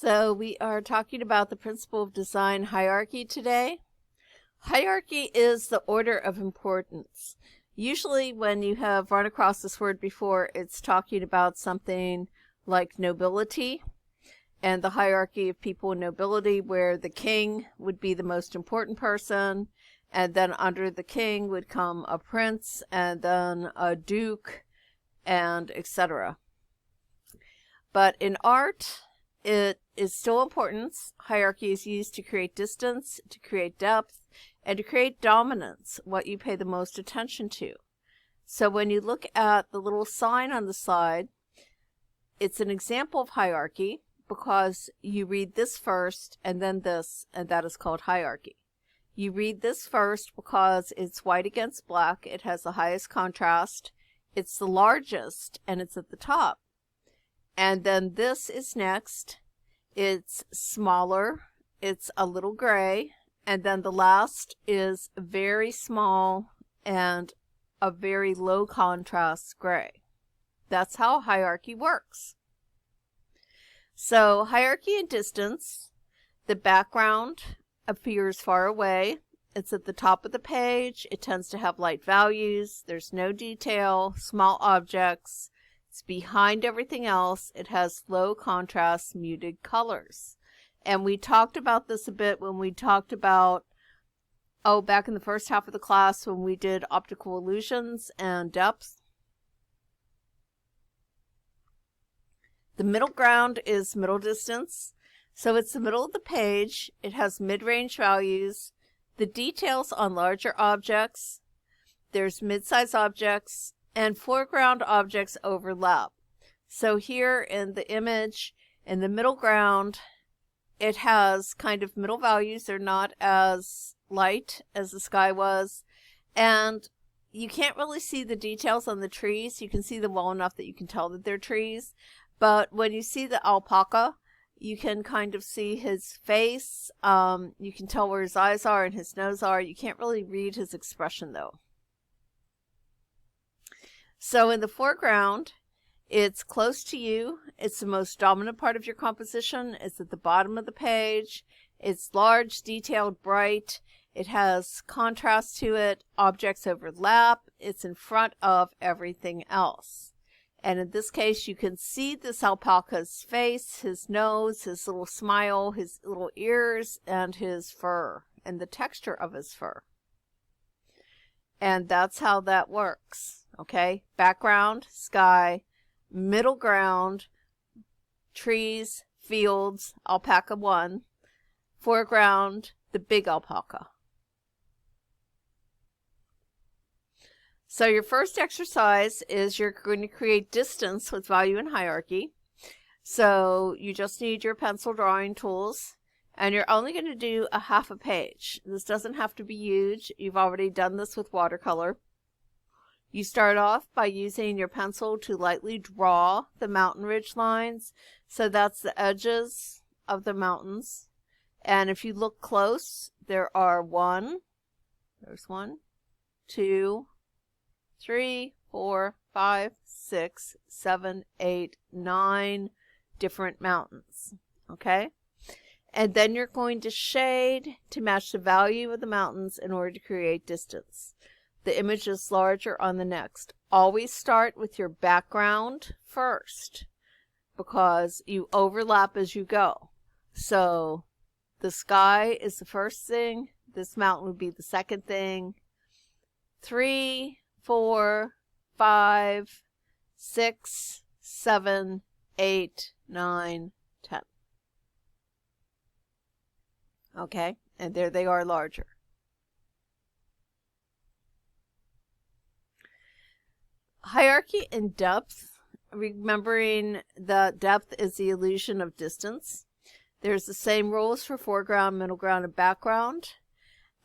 So we are talking about the principle of design hierarchy today. Hierarchy is the order of importance. Usually when you have run across this word before, it's talking about something like nobility and the hierarchy of people in nobility, where the king would be the most important person, and then under the king would come a prince, and then a duke, and etc. But in art, it is still important. Hierarchy is used to create distance, to create depth, and to create dominance, what you pay the most attention to. So when you look at the little sign on the side, it's an example of hierarchy because you read this first and then this, and that is called hierarchy. You read this first because it's white against black. It has the highest contrast. It's the largest, and it's at the top. And then this is next. It's smaller. It's a little gray. And then the last is very small and a very low contrast gray. That's how hierarchy works. So hierarchy and distance. The background appears far away. It's at the top of the page. It tends to have light values. There's no detail, small objects. It's behind everything else. It has low contrast, muted colors. And we talked about this a bit when we talked about, back in the first half of the class when we did optical illusions and depth. The middle ground is middle distance. So it's the middle of the page. It has mid-range values. The details on larger objects. There's mid-size objects. And foreground objects overlap. So here in the image, in the middle ground, it has kind of middle values. They're not as light as the sky was. And you can't really see the details on the trees. You can see them well enough that you can tell that they're trees. But when you see the alpaca, you can kind of see his face. You can tell where his eyes are and his nose are. You can't really read his expression though. So in the foreground, it's close to you. It's the most dominant part of your composition. It's at the bottom of the page. It's large, detailed, bright. It has contrast to it. Objects overlap. It's in front of everything else. And in this case, you can see this alpaca's face, his nose, his little smile, his little ears, and his fur, and the texture of his fur. And that's how that works. Okay, background, sky, middle ground, trees, fields, alpaca 1, foreground, the big alpaca. So your first exercise is you're going to create distance with value and hierarchy. So you just need your pencil drawing tools, and you're only going to do a half a page. This doesn't have to be huge. You've already done this with watercolor. You start off by using your pencil to lightly draw the mountain ridge lines. So that's the edges of the mountains. And if you look close, there's 1, 2, 3, 4, 5, 6, 7, 8, 9 different mountains. Okay? And then you're going to shade to match the value of the mountains in order to create distance. The image is larger on the next. Always start with your background first because you overlap as you go. So the sky is the first thing. This mountain would be the second thing. 3, 4, 5, 6, 7, 8, 9, 10. Okay, and there they are larger. Hierarchy and depth, remembering that depth is the illusion of distance. There's the same rules for foreground, middle ground, and background.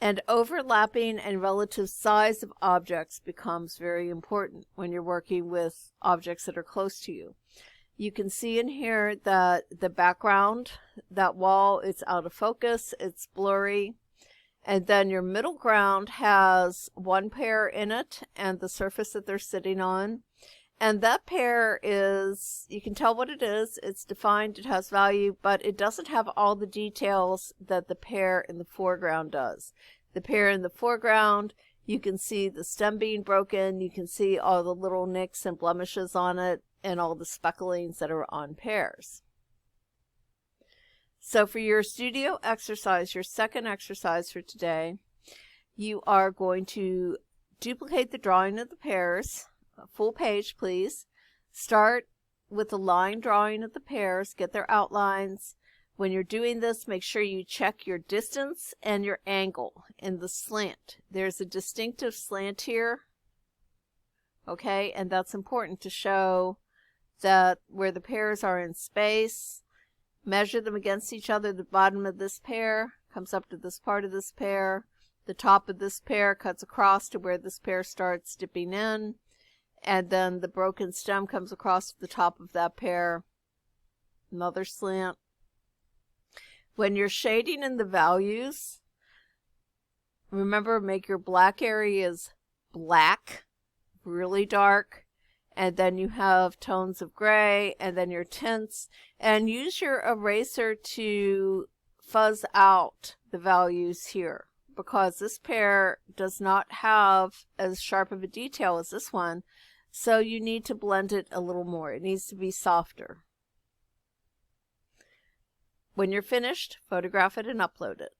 And overlapping and relative size of objects becomes very important when you're working with objects that are close to you. You can see in here that the background, that wall, it's out of focus, it's blurry. And then your middle ground has one pair in it and the surface that they're sitting on. And that pair is, you can tell what it is. It's defined, it has value, but it doesn't have all the details that the pair in the foreground does. The pair in the foreground, you can see the stem being broken, you can see all the little nicks and blemishes on it, and all the specklings that are on pairs. So for your studio exercise, your second exercise for today, you are going to duplicate the drawing of the pairs. Full page, please. Start with a line drawing of the pairs, get their outlines. When you're doing this, make sure you check your distance and your angle in the slant. There's a distinctive slant here, okay, and that's important to show that where the pairs are in space. Measure them against each other. The bottom of this pair comes up to this part of this pair. The top of this pair cuts across to where this pair starts dipping in. And then the broken stem comes across the top of that pair. Another slant. When you're shading in the values, remember, make your black areas black, really dark, and then you have tones of gray, and then your tints, and use your eraser to fuzz out the values here, because this pair does not have as sharp of a detail as this one. So you need to blend it a little more. It needs to be softer. When you're finished, photograph it and upload it.